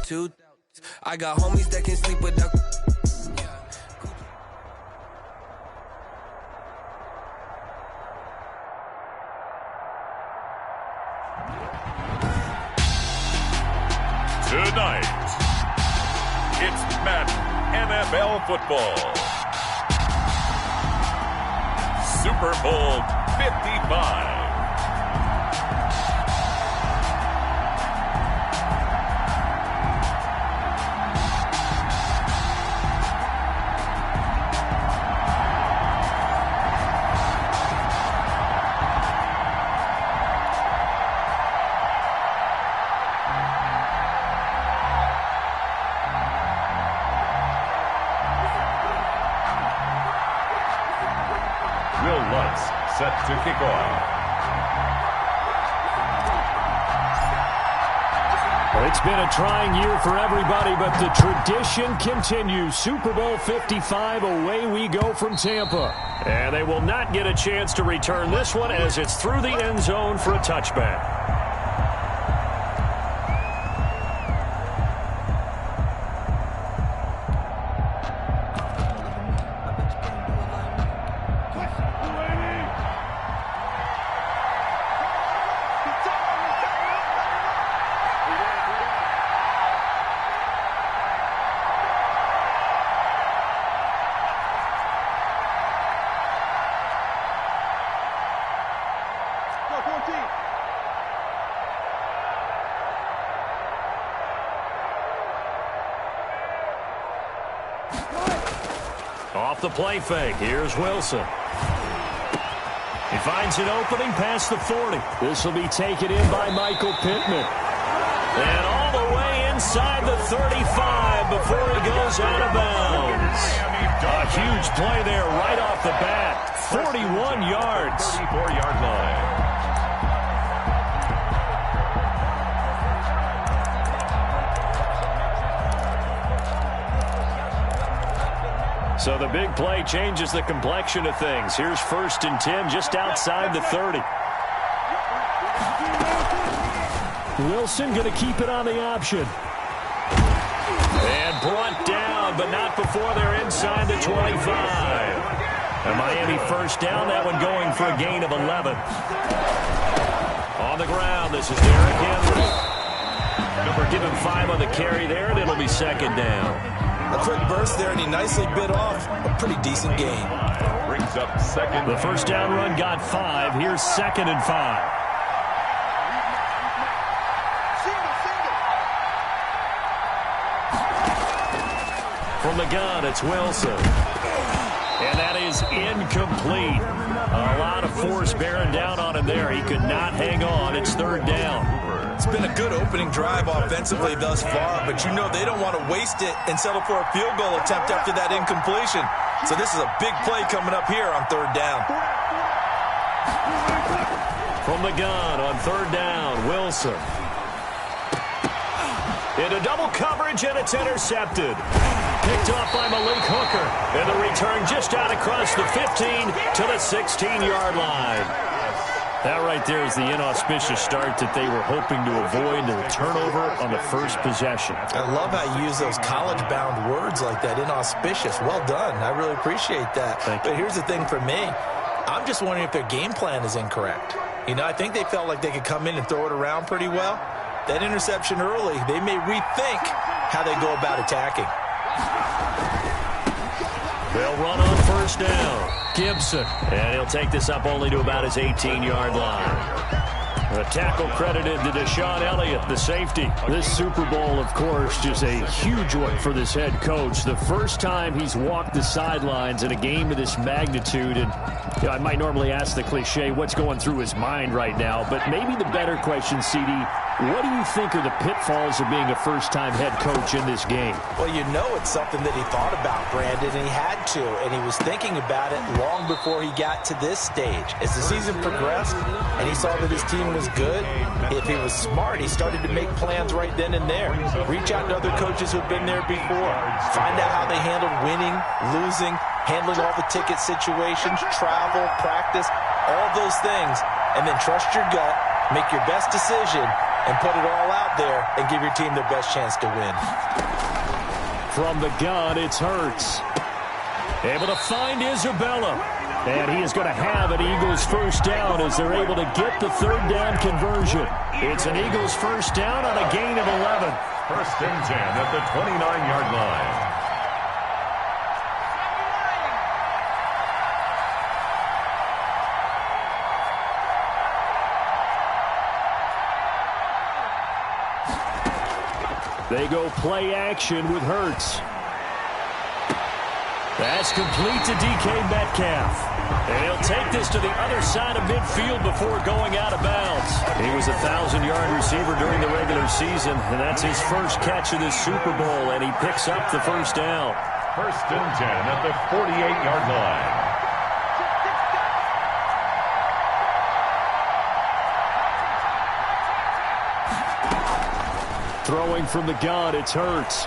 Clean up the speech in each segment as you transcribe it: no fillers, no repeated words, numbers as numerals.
Two, I got homies that can sleep without. Tonight, it's Madden NFL football. Super Bowl 55. Set to kick off. Well, it's been a trying year for everybody, but the tradition continues. Super Bowl 55, away we go from Tampa. And they will not get a chance to return this one as it's through the end zone for a touchback. Off the play fake, here's Wilson. He finds an opening past the 40. This will be taken in by Michael Pittman. And all the way inside the 35 before he goes out of bounds. A huge play there right off the bat. 41 yards. 34-yard line. So the big play changes the complexion of things. Here's 1st and 10 just outside the 30. Wilson going to keep it on the option. And brought down, but not before they're inside the 25. A Miami first down, that one going for a gain of 11. On the ground, this is Derrick Henry. Number given 5 on the carry there, and it'll be 2nd down. A quick burst there, and he nicely bit off a pretty decent gain. Brings up 2nd. The first down run got 5. Here's 2nd and 5. From the gun, it's Wilson. And that is incomplete. A lot of force bearing down on him there. He could not hang on. It's 3rd down. It's been a good opening drive offensively thus far, but you know they don't want to waste it and settle for a field goal attempt after that incompletion. So this is a big play coming up here on 3rd down. From the gun on 3rd down, Wilson. Into double coverage, and it's intercepted. Picked off by Malik Hooker. And the return just out across the 15 to the 16-yard line. That right there is the inauspicious start that they were hoping to avoid, the turnover on the first possession. I love how you use those college-bound words like that, inauspicious. Well done. I really appreciate that. But here's the thing for me. I'm just wondering if their game plan is incorrect. You know, I think they felt like they could come in and throw it around pretty well. That interception early, they may rethink how they go about attacking. They'll run on 1st down. Gibson. And he'll take this up only to about his 18-yard line. A tackle credited to Deshaun Elliott, the safety. This Super Bowl, of course, just a huge one for this head coach. The first time he's walked the sidelines in a game of this magnitude. And you know, I might normally ask the cliche, what's going through his mind right now? But maybe the better question, CD, what do you think are the pitfalls of being a first-time head coach in this game? Well, you know it's something that he thought about, Brandon, and he had to. And he was thinking about it long before he got to this stage. As the season progressed and he saw that his team was good, if he was smart, he started to make plans right then and there. Reach out to other coaches who've been there before. Find out how they handled winning, losing, handling all the ticket situations, travel, practice, all those things. And then trust your gut, make your best decision, and put it all out there and give your team the best chance to win. From the gun, it's Hurts. Able to find Isabella. And he is going to have an Eagles first down as they're able to get the third down conversion. It's an Eagles first down on a gain of 11. First and 10 at the 29-yard line. They go play action with Hurts. That's complete to DK Metcalf. And he'll take this to the other side of midfield before going out of bounds. He was a 1,000-yard receiver during the regular season, and that's his first catch of this Super Bowl, and he picks up the first down. First and 10 at the 48-yard line. Throwing from the gun, it's Hurts.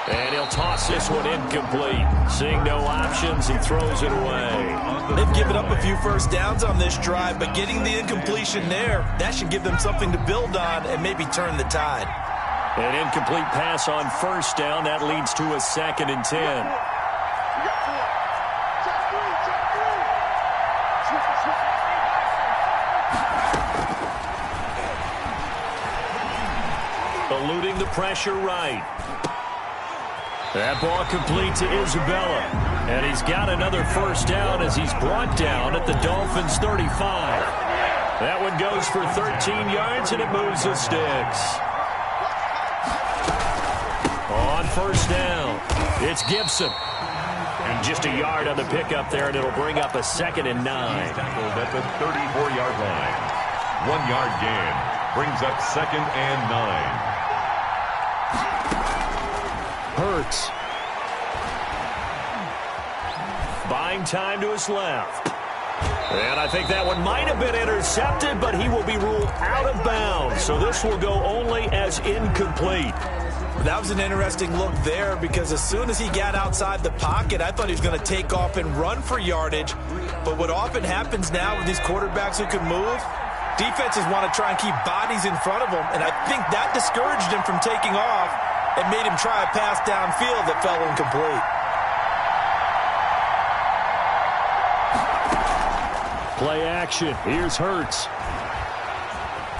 And he'll toss this one incomplete. Seeing no options, he throws it away. They've given up a few first downs on this drive, but getting the incompletion there, that should give them something to build on and maybe turn the tide. An incomplete pass on first down. That leads to a 2nd and 10. Eluding the pressure right. That ball complete to Isabella. And he's got another first down as he's brought down at the Dolphins' 35. That one goes for 13 yards, and it moves the sticks. On first down, it's Gibson. And just a yard on the pickup there, and it'll bring up a 2nd and 9. He's tackled at the 34-yard line. 1 yard gain brings up 2nd and 9. Hurts. Buying time to his left. And I think that one might have been intercepted, but he will be ruled out of bounds. So this will go only as incomplete. That was an interesting look there because as soon as he got outside the pocket, I thought he was going to take off and run for yardage. But what often happens now with these quarterbacks who can move, defenses want to try and keep bodies in front of them. And I think that discouraged him from taking off and made him try a pass downfield that fell incomplete. Play action. Here's Hurts.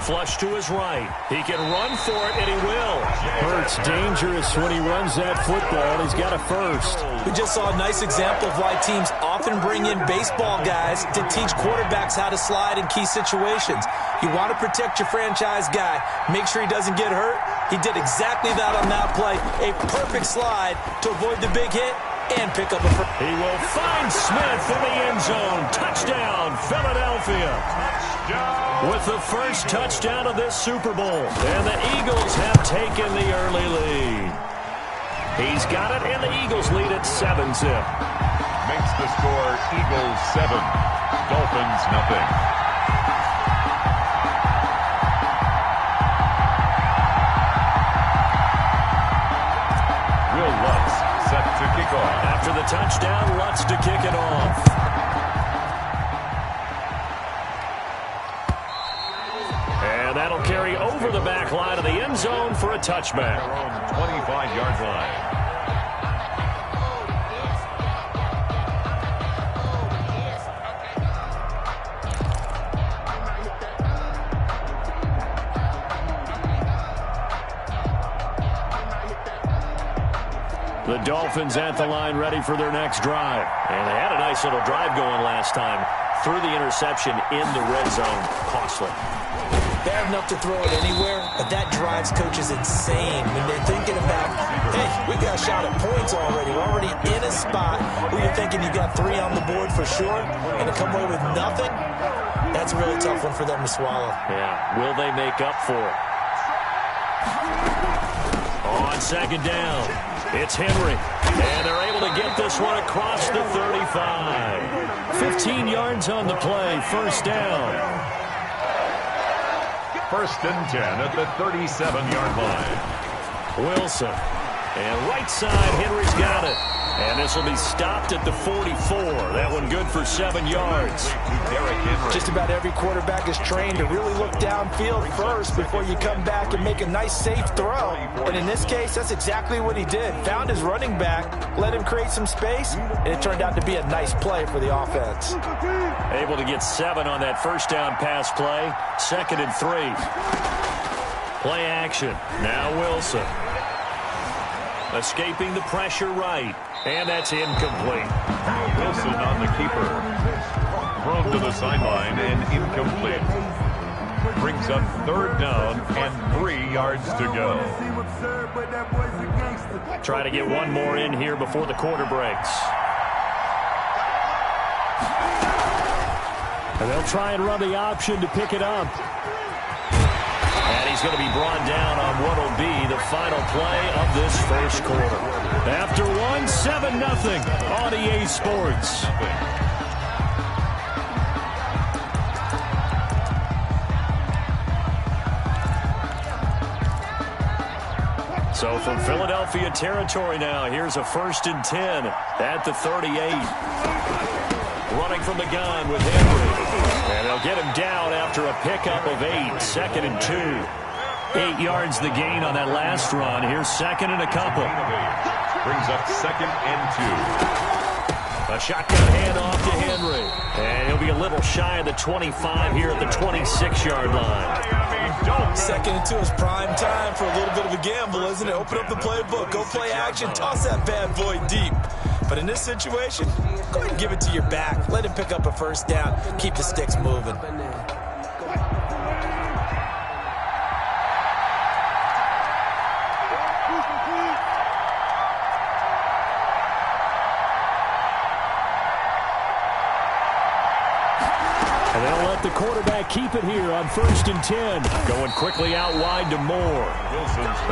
Flush to his right. He can run for it, and he will. Hurts dangerous when he runs that football. He's got a first. We just saw a nice example of why teams often bring in baseball guys to teach quarterbacks how to slide in key situations. You want to protect your franchise guy. Make sure he doesn't get hurt. He did exactly that on that play. A perfect slide to avoid the big hit and pick up a first. He will find Smith in the end zone. Touchdown, Philadelphia. With the first touchdown of this Super Bowl. And the Eagles have taken the early lead. He's got it, and the Eagles lead at 7-zip. Makes the score Eagles 7, Dolphins nothing. Will Lutz set to kick off. After the touchdown, Lutz to kick it off. And that'll carry over the back line of the end zone for a touchback. 25-yard line. The Dolphins at the line ready for their next drive. And they had a nice little drive going last time. Threw the interception in the red zone. Costly. They have enough to throw it anywhere, but that drives coaches insane when they're thinking about, hey, we got a shot at points already. We're already in a spot where you're thinking you got 3 on the board for sure, and to come away with nothing, that's a really tough one for them to swallow. Yeah, will they make up for it? On second down, it's Henry, and they're able to get this one across the 35. 15 yards on the play, first down. First and 10 at the 37-yard line. Wilson. And right side, Henry's got it. And this will be stopped at the 44. That one good for 7 yards. Just about every quarterback is trained to really look downfield first before you come back and make a nice, safe throw. And in this case, that's exactly what he did. Found his running back, let him create some space, and it turned out to be a nice play for the offense. Able to get 7 on that first down pass play. 2nd and 3. Play action. Now Wilson. Escaping the pressure right. And that's incomplete. Wilson on the keeper. Thrown to the sideline and incomplete. Brings up 3rd down and 3 yards to go. Try to get one more in here before the quarter breaks. And they'll try and run the option to pick it up. And he's going to be brought down on what will be the final play of this first quarter. After one, 7-0 on EA Sports. So from Philadelphia territory now, here's a 1st and 10 at the 38. Running from the gun with Henry. And they'll get him down after a pickup of 8. 2nd and 2. 8 yards the gain on that last run. Here's 2nd and a couple. Brings up 2nd and 2. A shotgun handoff to Henry. And he'll be a little shy of the 25 here at the 26-yard line. 2nd and 2 is prime time for a little bit of a gamble, isn't it? Open up the playbook, go play action, toss that bad boy deep. But in this situation, go ahead and give it to your back. Let him pick up a 1st down. Keep the sticks moving. And they'll let the quarterback keep it here on 1st and 10. Going quickly out wide to Moore.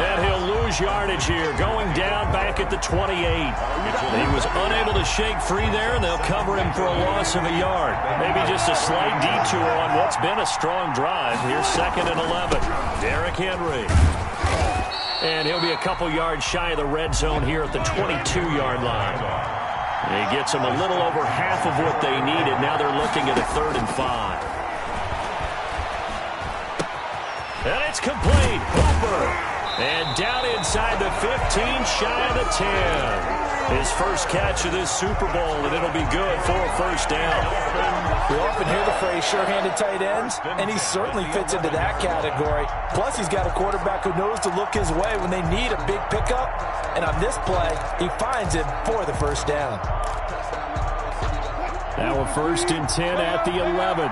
And he'll lose yardage here. Going down back at the 28. He was unable to shake free there, and they'll cover him for a loss of a yard. Maybe just a slight detour on what's been a strong drive. Here's 2nd and 11. Derrick Henry. And he'll be a couple yards shy of the red zone here at the 22-yard line. And he gets them a little over half of what they needed. Now they're looking at a 3rd and 5. And it's complete. Hooper. And down inside the 15, shy of the 10. His first catch of this Super Bowl, and it'll be good for a 1st down. We often hear the phrase sure-handed tight ends, and he certainly fits into that category. Plus, he's got a quarterback who knows to look his way when they need a big pickup. And on this play, he finds it for the 1st down. Now a 1st and 10 at the 11.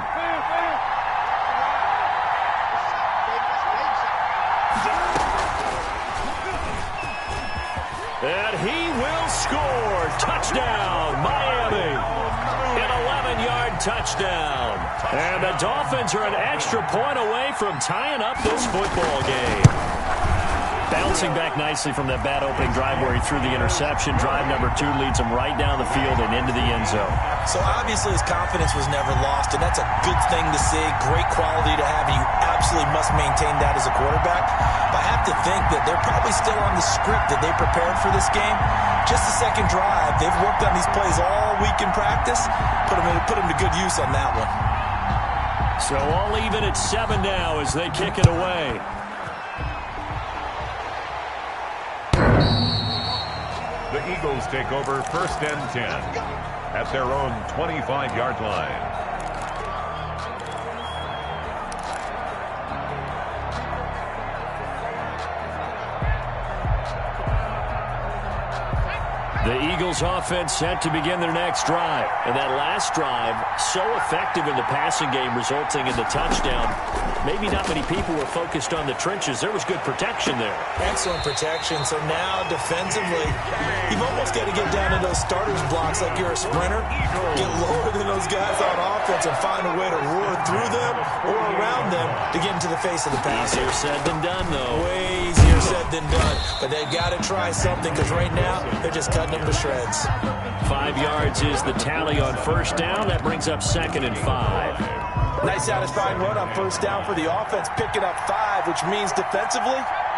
And he will score. Touchdown, Miami. An 11-yard touchdown. And the Dolphins are an extra point away from tying up this football game. Bouncing back nicely from that bad opening drive where he threw the interception. Drive number 2 leads him right down the field and into the end zone. So obviously his confidence was never lost, and that's a good thing to see. Great quality to have, and you absolutely must maintain that as a quarterback. But I have to think that they're probably still on the script that they prepared for this game. Just the 2nd drive. They've worked on these plays all week in practice. Put them to good use on that one. So all even at 7 now as they kick it away. The Eagles take over 1st and 10 at their own 25-yard line. The Eagles offense set to begin their next drive. And that last drive, so effective in the passing game, resulting in the touchdown. Maybe not many people were focused on the trenches. There was good protection there. Excellent protection. So now defensively, you've almost got to get down to those starters blocks like you're a sprinter. Get lower than those guys on offense and find a way to roar through them or around them to get into the face of the passer. Easier said than done, though. Way easier said than done. But they've got to try something because right now they're just cutting them to shreds. 5 yards is the tally on 1st down. That brings up 2nd and 5. Nice satisfying run on 1st down for the offense, picking up 5, which means defensively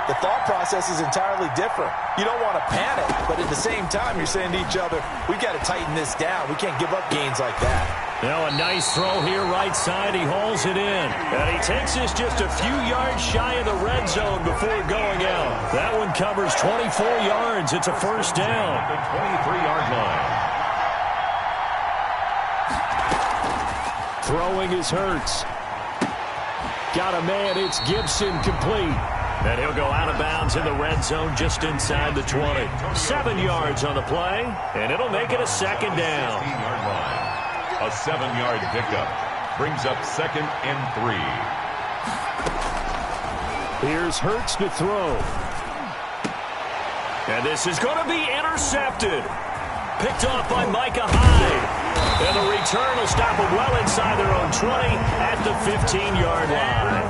the thought process is entirely different. You don't want to panic, but at the same time, you're saying to each other, we've got to tighten this down. We can't give up gains like that. Now a nice throw here right side. He hauls it in. And he takes this just a few yards shy of the red zone before going out. That one covers 24 yards. It's a first down. The 23-yard line. Throwing is Hurts. Got a man. It's Gibson complete. And he'll go out of bounds in the red zone just inside the 20. 7 yards on the play. And it'll make it a second down. 16-yard line. A 7-yard pickup brings up 2nd and 3. Here's Hurts to throw. And this is going to be intercepted. Picked off by Micah Hyde. And the return will stop them well inside their own 20 at the 15-yard line.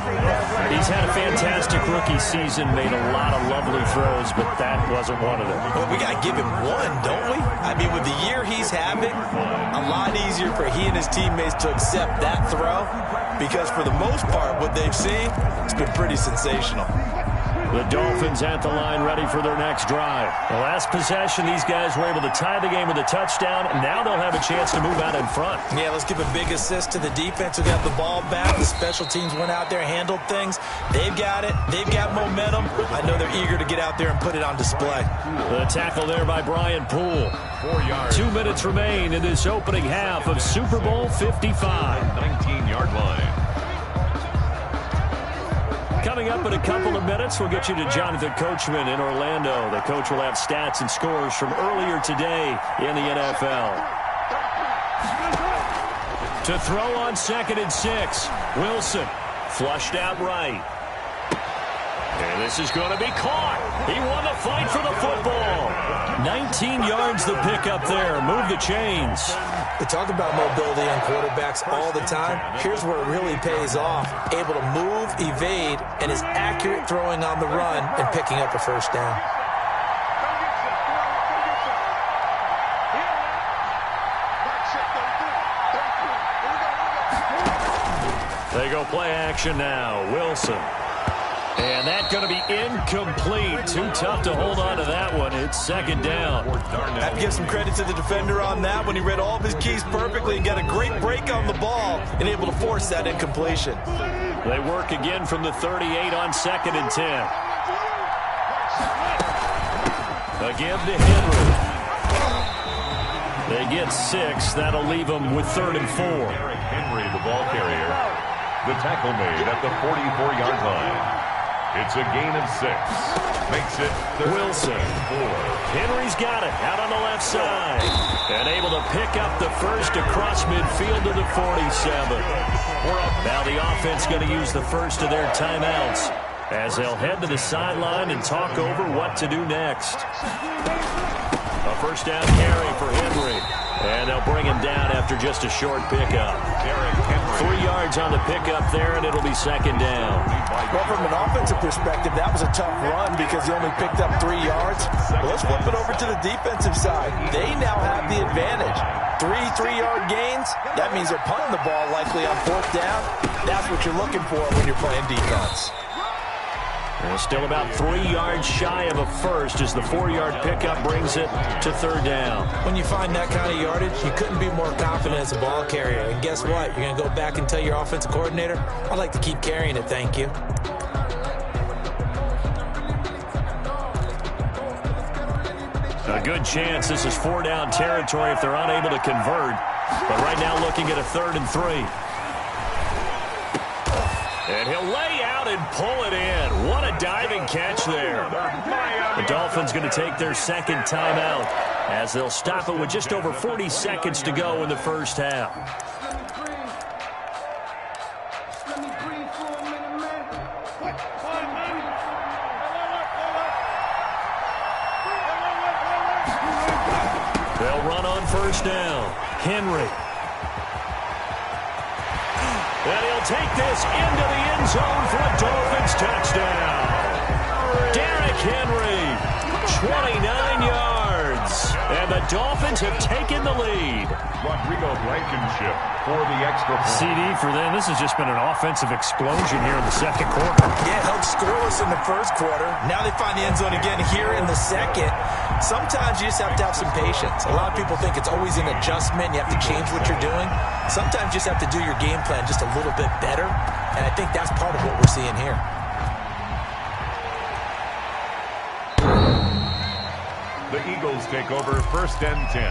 He's had a fantastic rookie season, made a lot of lovely throws, but that wasn't one of them. Well, we got to give him one, don't we? I mean, with the year he's having, a lot easier for he and his teammates to accept that throw because for the most part, what they've seen, it's been pretty sensational. The Dolphins at the line ready for their next drive. The last possession, these guys were able to tie the game with a touchdown. Now they'll have a chance to move out in front. Yeah, let's give a big assist to the defense who got the ball back. The special teams went out there, handled things. They've got it. They've got momentum. I know they're eager to get out there and put it on display. The tackle there by Brian Poole. 4 yards. 2 minutes remain in this opening half of Super Bowl 55. 19-yard line. Coming up in a couple of minutes, we'll get you to Jonathan Coachman in Orlando. The coach will have stats and scores from earlier today in the NFL. To throw on 2nd and 6. Wilson flushed out right. And this is going to be caught. He won the fight for the football. 19 yards the pickup there. Move the chains. We talk about mobility on quarterbacks all the time. Here's where it really pays off. Able to move, evade, and is accurate throwing on the run and picking up a first down. They go play action now. Wilson. And that's going to be incomplete. Too tough to hold on to that one. It's 2nd down. I have to give some credit to the defender on that when he read all of his keys perfectly and got a great break on the ball and able to force that incompletion. They work again from the 38 on 2nd and 10. A give to Henry. They get 6. That'll leave them with 3rd and 4. Derrick Henry, the ball carrier. The tackle made at the 44-yard line. It's a gain of 6. Makes it Wilson. 4. Henry's got it out on the left side. And able to pick up the first across midfield to the 47. Now the offense going to use the first of their timeouts as they'll head to the sideline and talk over what to do next. A first down carry for Henry. And they'll bring him down after just a short pickup. 3 yards on the pickup there, and it'll be 2nd down. Well, from an offensive perspective, that was a tough run because he only picked up 3 yards. Well, let's flip it over to the defensive side. They now have the advantage. 3-3-yard gains, that means they're punting the ball likely on 4th down. That's what you're looking for when you're playing defense. And still about 3 yards shy of a first as the 4-yard pickup brings it to 3rd down. When you find that kind of yardage, you couldn't be more confident as a ball carrier. And guess what? You're going to go back and tell your offensive coordinator, I'd like to keep carrying it, thank you. A good chance this is 4-down territory if they're unable to convert. But right now looking at a 3rd and 3. And he'll lay out and pull it in. What a diving catch there. The Dolphins going to take their 2nd timeout as they'll stop it with just over 40 seconds to go in the first half. They'll run on first down. Henry. And he'll take this into the end zone for a Dolphins touchdown. Derrick Henry, 29 yards. And the Dolphins have taken the lead. Rodrigo Blankenship for the extra point. CD for them. This has just been an offensive explosion here in the second quarter. Yeah, held scoreless in the first quarter. Now they find the end zone again here in the second. Sometimes you just have to have some patience. A lot of people think it's always an adjustment. You have to change what you're doing. Sometimes you just have to do your game plan just a little bit better. And I think that's part of what we're seeing here. The Eagles take over 1st and 10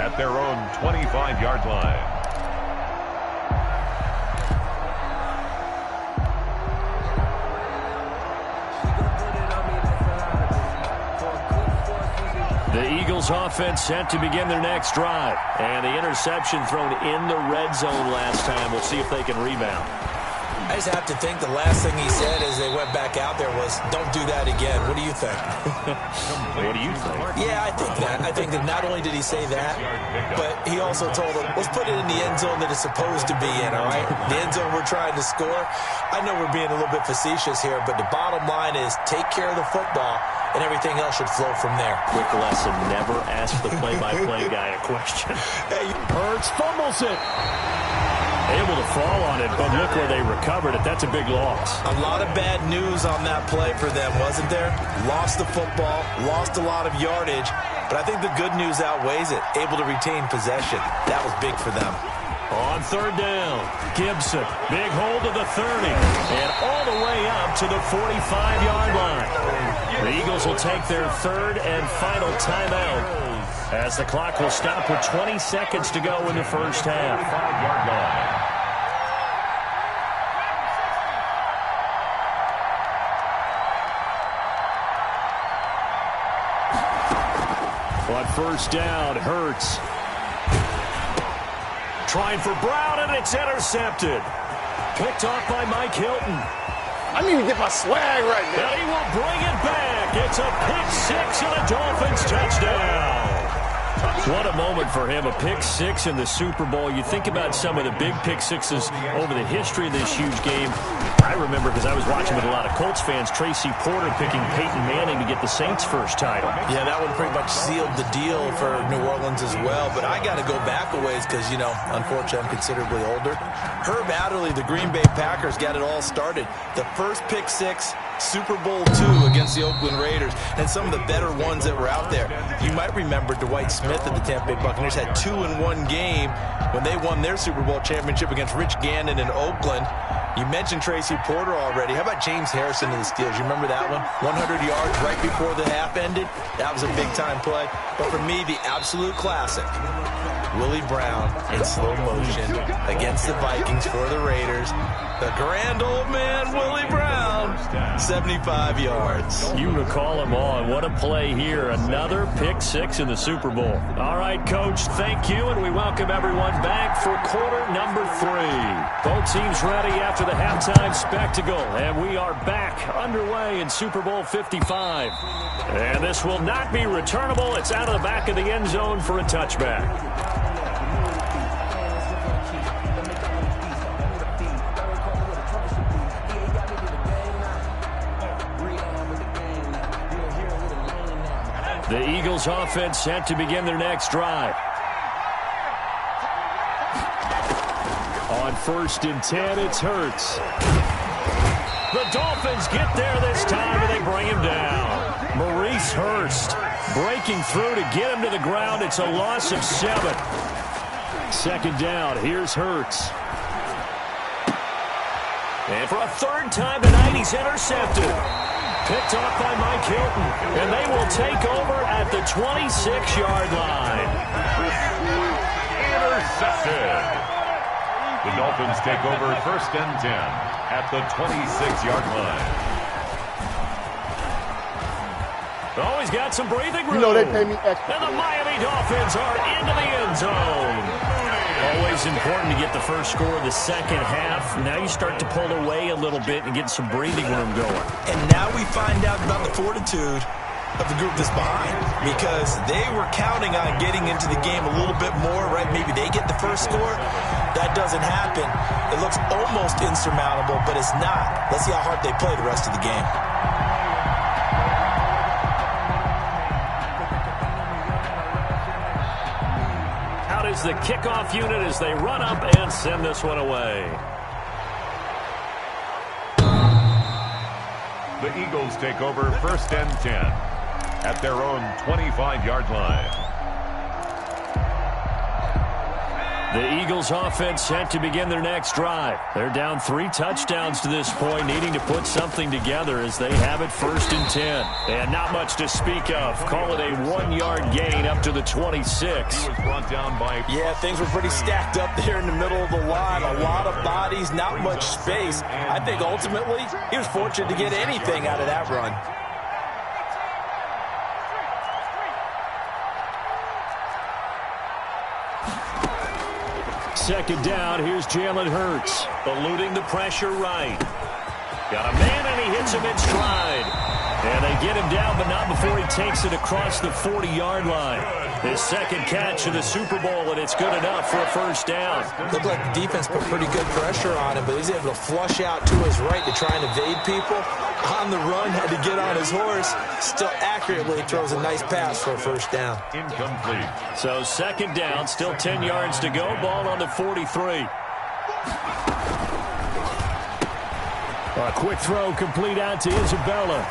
at their own 25-yard line. The Eagles offense set to begin their next drive. And the interception thrown in the red zone last time. We'll see if they can rebound. I just have to think the last thing he said as they went back out there was, don't do that again. What do you think? What do you think? Yeah, I think that. I think that not only did he say that, but he also told them, let's put it in the end zone that it's supposed to be in, all right? The end zone we're trying to score. I know we're being a little bit facetious here, but the bottom line is take care of the football, and everything else should flow from there. Quick lesson, never ask the play-by-play guy a question. Hey, Hurts fumbles it. Able to fall on it, but look where they recovered it. That's a big loss. a lot of bad news on that play for them, wasn't there? Lost the football, lost a lot of yardage, but I think the good news outweighs it. Able to retain possession. That was big for them. On 3rd down, Gibson, big hold to the 30, and all the way up to the 45-yard line. The Eagles will take their 3rd and final timeout as the clock will stop with 20 seconds to go in the first half. 5-yard line. On 1st down, Hurts. Trying for Brown, and it's intercepted. Picked off by Mike Hilton. I need to get my swag right now. And he will bring it back. It's a pick-6 and a Dolphins touchdown. What a moment for him, a pick-6 in the Super Bowl. You think about some of the big pick-6s over the history of this huge game. I remember, because I was watching with a lot of Colts fans, Tracy Porter picking Peyton Manning to get the Saints' first title. Yeah, that one pretty much sealed the deal for New Orleans as well. But I got to go back a ways because, you know, unfortunately, I'm considerably older. Herb Adderley, the Green Bay Packers, got it all started. The first pick-6, Super Bowl II against the Oakland Raiders, and some of the better ones that were out there. You might remember Dwight Smith of the Tampa Bay Buccaneers had 2 in one game when they won their Super Bowl championship against Rich Gannon in Oakland. You mentioned Tracy Porter already. How about James Harrison of the Steelers? You remember that one? 100 yards right before the half ended. That was a big-time play. But for me, the absolute classic, Willie Brown in slow motion against the Vikings for the Raiders. The grand old man, Willie Brown, 75 yards. You recall them all, and what a play here. Another pick-6 in the Super Bowl. All right, Coach, thank you, and we welcome everyone back for quarter number 3. Both teams ready after the halftime spectacle, and we are back underway in Super Bowl 55. And this will not be returnable. It's out of the back of the end zone for a touchback. The Eagles offense set to begin their next drive. On 1st and 10, it's Hurts. The Dolphins get there this time, and they bring him down. Maurice Hurst breaking through to get him to the ground. It's a loss of 7. 2nd down, here's Hurts. And for a 3rd time tonight, he's intercepted. Picked off by Mike Hilton, and they will take over at the 26-yard line. Intercepted. The Dolphins take over 1st and 10 at the 26-yard line. Oh, he's got some breathing room. You know they pay me extra. And the Miami Dolphins are into the end zone. Always important to get the first score of the second half. Now you start to pull away a little bit and get some breathing room going. And now we find out about the fortitude of the group that's behind, because they were counting on getting into the game a little bit more, right? Maybe they get the first score. That doesn't happen. It looks almost insurmountable, but it's not. Let's see how hard they play the rest of the game. is the kickoff unit as they run up and send this one away. The Eagles take over 1st and 10 at their own 25-yard line. The Eagles offense set to begin their next drive. They're down 3 touchdowns to this point, needing to put something together as they have it 1st and 10. And not much to speak of. Call it a 1-yard gain up to the 26. He was brought down by... Yeah, things were pretty stacked up there in the middle of the line. A lot of bodies, not much space. I think ultimately he was fortunate to get anything out of that run. Second down, here's Jalen Hurts. Eluding the pressure right. Got a man, and he hits him in stride. And they get him down, but not before he takes it across the 40-yard line. His second catch of the Super Bowl, and it's good enough for a 1st down. Looked like the defense put pretty good pressure on him, but he's able to flush out to his right to try and evade people. On the run, had to get on his horse. Still accurately throws a nice pass for a 1st down. Incomplete. So 2nd down, still 10 yards to go. Ball on the 43. A quick throw complete out to Isabella.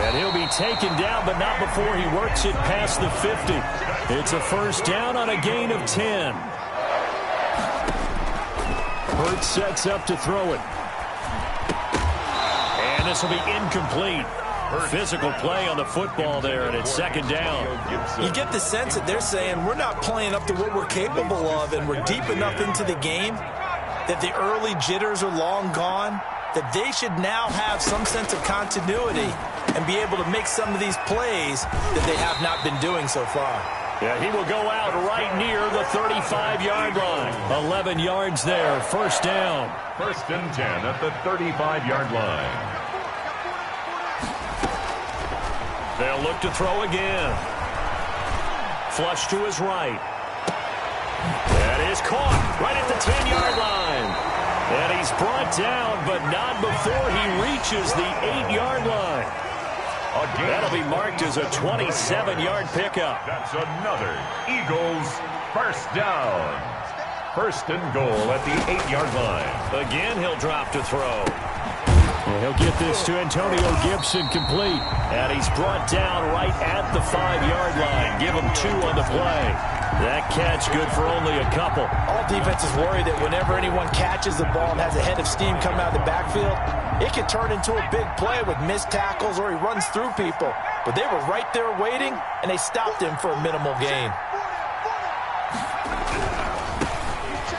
And he'll be taken down, but not before he works it past the 50. It's a 1st down on a gain of 10. Hurts sets up to throw it. And this will be incomplete. Physical play on the football there, and it's 2nd down. You get the sense that they're saying we're not playing up to what we're capable of, and we're deep enough into the game that the early jitters are long gone, that they should now have some sense of continuity and be able to make some of these plays that they have not been doing so far. Yeah, he will go out right near the 35-yard line. 11 yards there, 1st down. 1st and 10 at the 35-yard line. They'll look to throw again. Flush to his right. That is caught right at the 10-yard line. And he's brought down, but not before he reaches the 8-yard line. That'll be marked as a 27-yard pickup. That's another Eagles 1st down. 1st and goal at the 8-yard line. Again, he'll drop to throw. And he'll get this to Antonio Gibson complete. And he's brought down right at the 5-yard line. Give him 2 on the play. That catch good for only a couple. All defenses worry that whenever anyone catches the ball and has a head of steam coming out of the backfield, it can turn into a big play with missed tackles or he runs through people. But they were right there waiting, and they stopped him for a minimal gain.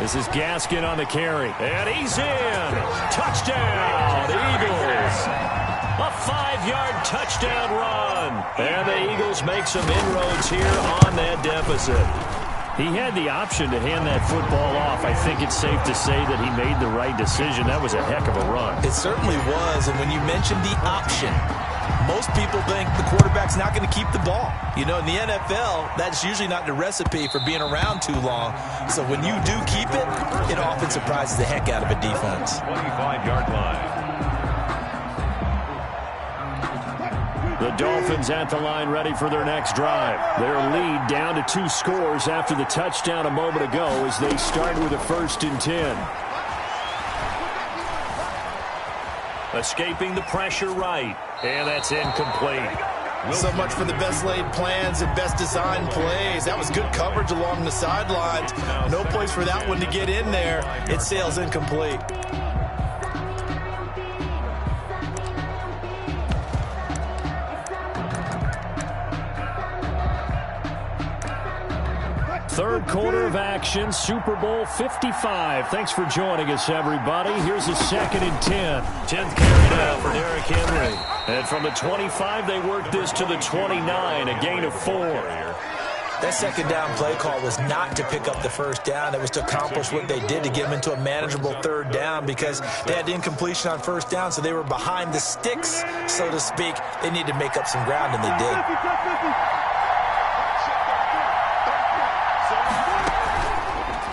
This is Gaskin on the carry. And he's in. Touchdown, Eagles. A 5-yard touchdown run. And the Eagles make some inroads here on that deficit. He had the option to hand that football off. I think it's safe to say that he made the right decision. That was a heck of a run. It certainly was. And when you mentioned the option, most people think the quarterback's not going to keep the ball. You know, in the NFL, that's usually not the recipe for being around too long. So when you do keep it, it often surprises the heck out of a defense. 25-yard line. The Dolphins at the line ready for their next drive. Their lead down to 2 scores after the touchdown a moment ago as they start with a 1st and 10. Escaping the pressure right. And that's incomplete. So much for the best laid plans and best designed plays. That was good coverage along the sidelines. No place for that one to get in there. It sails incomplete. Third quarter of action, Super Bowl 55. Thanks for joining us, everybody. Here's a 2nd and 10. 10th carry now for Derrick Henry. And from the 25, they work this to the 29, a gain of 4. That 2nd down play call was not to pick up the 1st down. It was to accomplish what they did to get them into a manageable 3rd down because they had incompletion on 1st down, so they were behind the sticks, so to speak. They needed to make up some ground, and they did.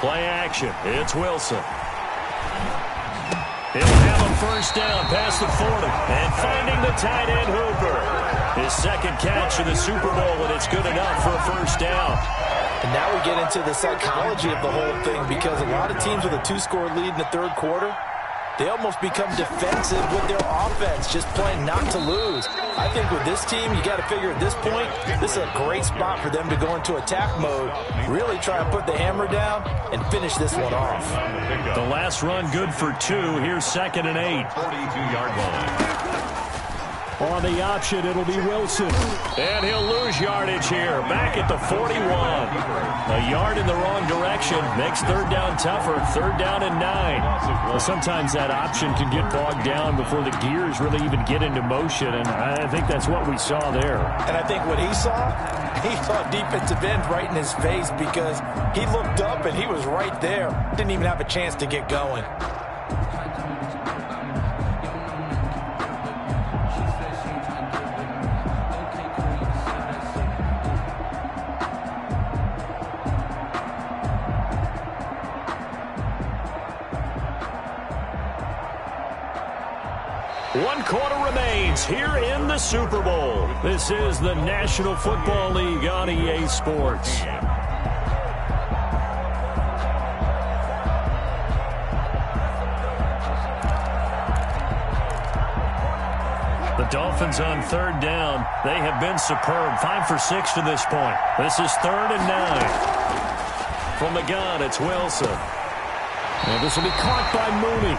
Play action. It's Wilson. He'll have a 1st down past the 40. And finding the tight end Hooper. His 2nd catch of the Super Bowl, and it's good enough for a 1st down. And now we get into the psychology of the whole thing, because a lot of teams with a 2-score lead in the third quarter, they almost become defensive with their offense, just playing not to lose. I think with this team, you got to figure at this point, this is a great spot for them to go into attack mode, really try and put the hammer down and finish this one off. The last run good for 2. Here's 2nd and 8. 42-yard line. On the option, it'll be Wilson. And he'll lose yardage here. Back at the 41. A yard in the wrong direction makes third down tougher. 3rd down and 9. Well, sometimes that option can get bogged down before the gears really even get into motion, and I think that's what we saw there. And I think what he saw defensive end right in his face, because he looked up and he was right there. Didn't even have a chance to get going. One quarter remains here in the Super Bowl. This is the National Football League on EA Sports. The Dolphins on 3rd down. They have been superb. 5 for 6 to this point. This is 3rd and 9. From the gun, it's Wilson. And this will be caught by Mooney.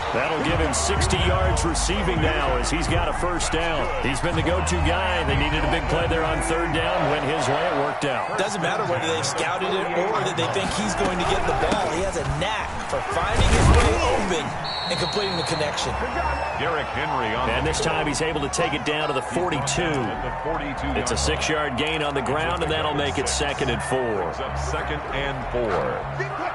That'll give him 60 yards receiving now as he's got a first down. He's been the go-to guy. They needed a big play there on 3rd down. Went his way. It worked out. Doesn't matter whether they've scouted it or that they think he's going to get the ball. He has a knack for finding his way open and completing the connection. Derrick Henry on. And this time he's able to take it down to the 42. It's a 6-yard gain on the ground, and that'll make it 2nd and 4. 2nd and 4.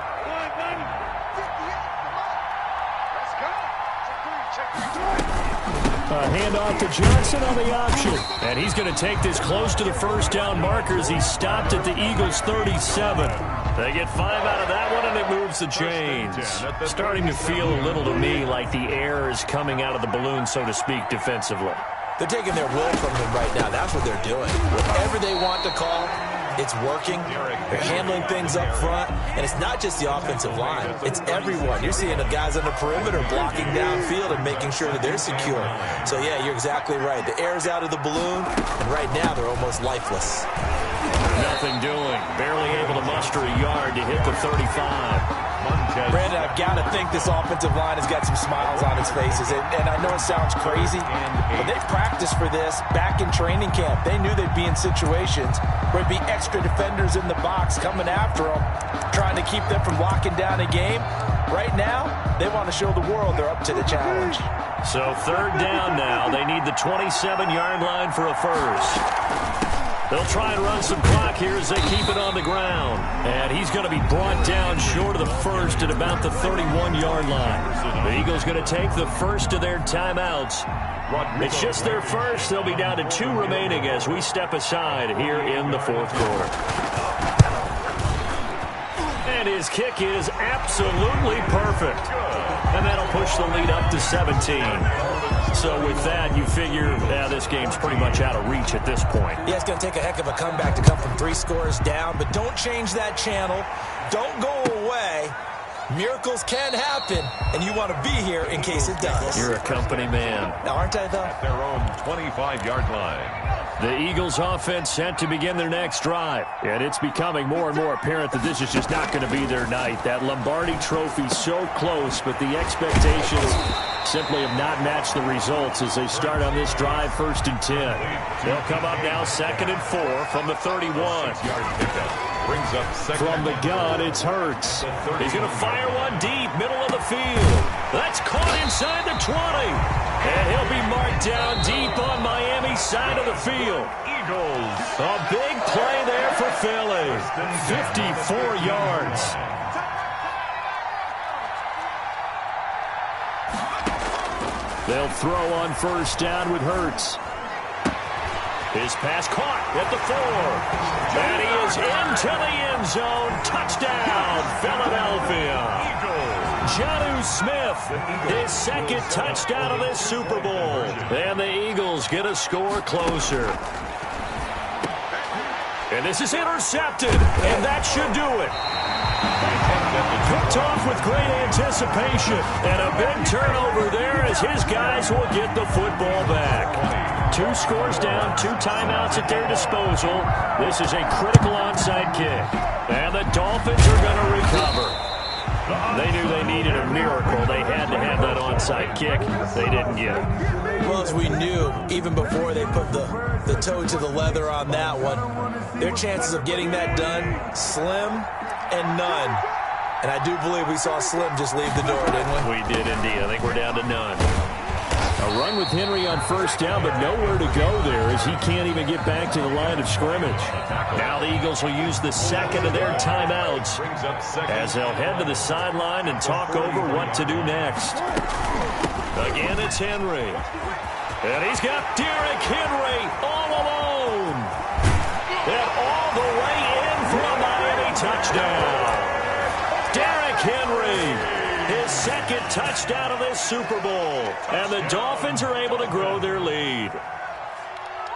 A handoff to Johnson on the option. And he's going to take this close to the first down markers. He stopped at the Eagles' 37. They get 5 out of that one, and it moves the chains. Starting to feel a little to me like the air is coming out of the balloon, so to speak, defensively. They're taking their will from them right now. That's what they're doing. Whatever they want to call, it's working. They're handling things up front. And it's not just the offensive line. It's everyone. You're seeing the guys on the perimeter blocking downfield and making sure that they're secure. So, yeah, you're exactly right. The air's out of the balloon, and right now they're almost lifeless. Nothing doing. Barely able to muster a yard to hit the 35. Brandon, I've got to think this offensive line has got some smiles on its faces. And I know it sounds crazy, but they practiced for this back in training camp. They knew they'd be in situations where it'd be extra defenders in the box coming after them, trying to keep them from locking down a game. Right now, they want to show the world they're up to the challenge. So 3rd down now. They need the 27-yard line for a first. They'll try and run some clock here as they keep it on the ground. And he's going to be brought down short of the first at about the 31-yard line. The Eagles going to take the first of their timeouts. It's just their first. They'll be down to 2 remaining as we step aside here in the 4th quarter. And his kick is absolutely perfect. And that'll push the lead up to 17. So with that, you figure this game's pretty much out of reach at this point. Yeah, it's going to take a heck of a comeback to come from 3 scores down, but don't change that channel. Don't go away. Miracles can happen, and you want to be here in case it does. You're a company man. Now, aren't I, though? At their own 25-yard line. The Eagles offense set to begin their next drive. And it's becoming more and more apparent that this is just not going to be their night. That Lombardi trophy so close, but the expectations simply have not matched the results as they start on this drive 1st and 10. They'll come up now 2nd and 4 from the 31. Brings up from the gun, it's Hurts. He's going to fire one deep, middle of the field. That's caught inside the 20. And he'll be marked down deep on Miami's side of the field. Eagles. A big play there for Philly. 54 yards. They'll throw on 1st down with Hurts. His pass caught at the 4. And he is into the end zone. Touchdown, Philadelphia. Jonnu Smith, his 2nd touchdown of this Super Bowl. And the Eagles get a score closer. And this is intercepted, and that should do it. Picked off with great anticipation, and a big turnover there as his guys will get the football back. 2 scores down, 2 timeouts at their disposal. This is a critical onside kick, and the Dolphins are going to recover. They knew they needed a miracle. They had to have that onside kick. They didn't get it. Well, as we knew, even before they put the toe to the leather on that one, their chances of getting that done, slim and none. And I do believe we saw Slim just leave the door, didn't we? We did indeed. I think we're down to none. A run with Henry on first down, but nowhere to go there as he can't even get back to the line of scrimmage. Now the Eagles will use the second of their timeouts as they'll head to the sideline and talk over what to do next. Again, it's Henry. And he's got Derrick Henry all alone. And all the way in for a Miami touchdown. Derrick Henry, his second touchdown of this Super Bowl. And the Dolphins are able to grow their lead.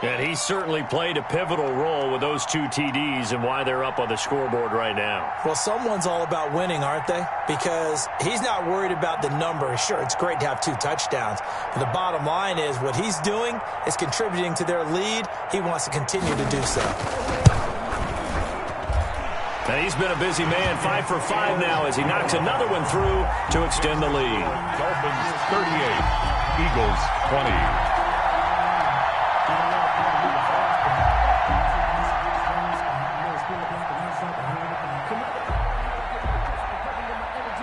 And he certainly played a pivotal role with those 2 TDs and why they're up on the scoreboard right now. Well, someone's all about winning, aren't they? Because he's not worried about the number. Sure, it's great to have 2 touchdowns. But the bottom line is what he's doing is contributing to their lead. He wants to continue to do so. And he's been a busy man, 5 for 5 now as he knocks another one through to extend the lead. Dolphins 38, Eagles 20.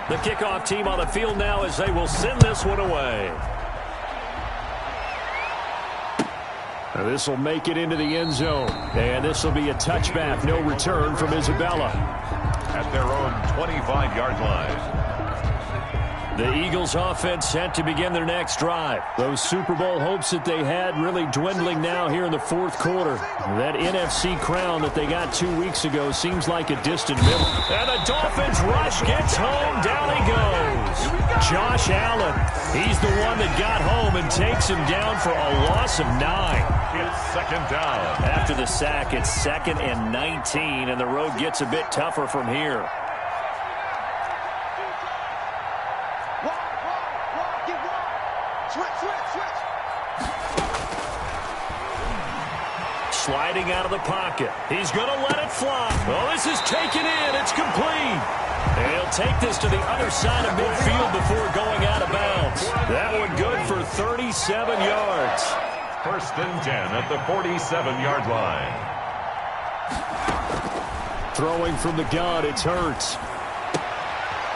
The kickoff team on the field now as they will send this one away. This will make it into the end zone. And this will be a touchback. No return from Isabella. At their own 25-yard line. The Eagles offense set to begin their next drive. Those Super Bowl hopes that they had really dwindling now here in the 4th quarter. That NFC crown that they got 2 weeks ago seems like a distant memory. And the Dolphins rush gets home. Down he goes. Josh Allen. He's the one that got home and takes him down for a loss of 9. It's second down. After the sack, it's 2nd and 19, and the road gets a bit tougher from here. Sliding out of the pocket. He's going to let it fly. Oh, this is taken in. It's complete. And he'll take this to the other side of midfield before going out of bounds. That one good for 37 yards. 1st and 10 at the 47-yard line. Throwing from the gun, it's Hurts.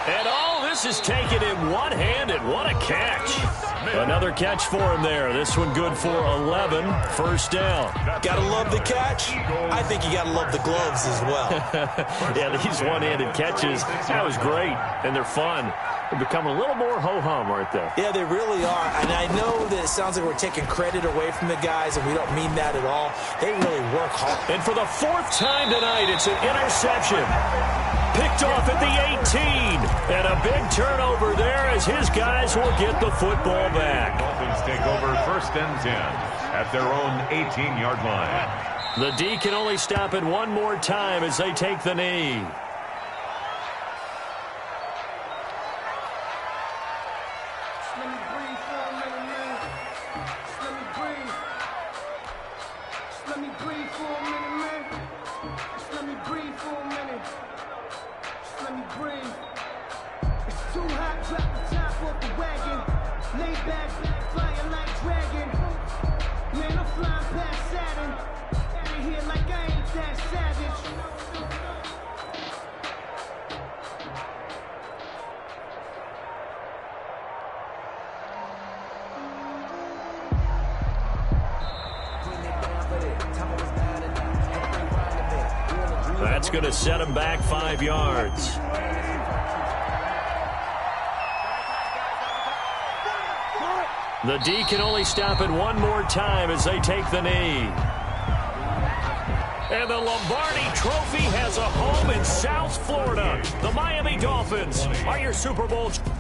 And all this is taken in one-handed. What a catch. Another catch for him there. This one good for 11. 1st down. Gotta love the catch. I think you gotta love the gloves as well. Yeah, these one-handed catches, that was great. And they're fun. They're becoming a little more ho-hum, aren't they? Yeah, they really are. And I know that it sounds like we're taking credit away from the guys, and we don't mean that at all. They really work hard. And for the 4th time tonight, it's an interception. Picked off at the 18. And a big turnover there as his guys will get the football back. Dolphins take over 1st and 10 at their own 18-yard line. The D can only stop it one more time as they take the knee. That's going to set him back 5 yards. The D can only stop it one more time as they take the knee. And the Lombardi Trophy has a home in South Florida. The Miami Dolphins are your Super Bowl champions.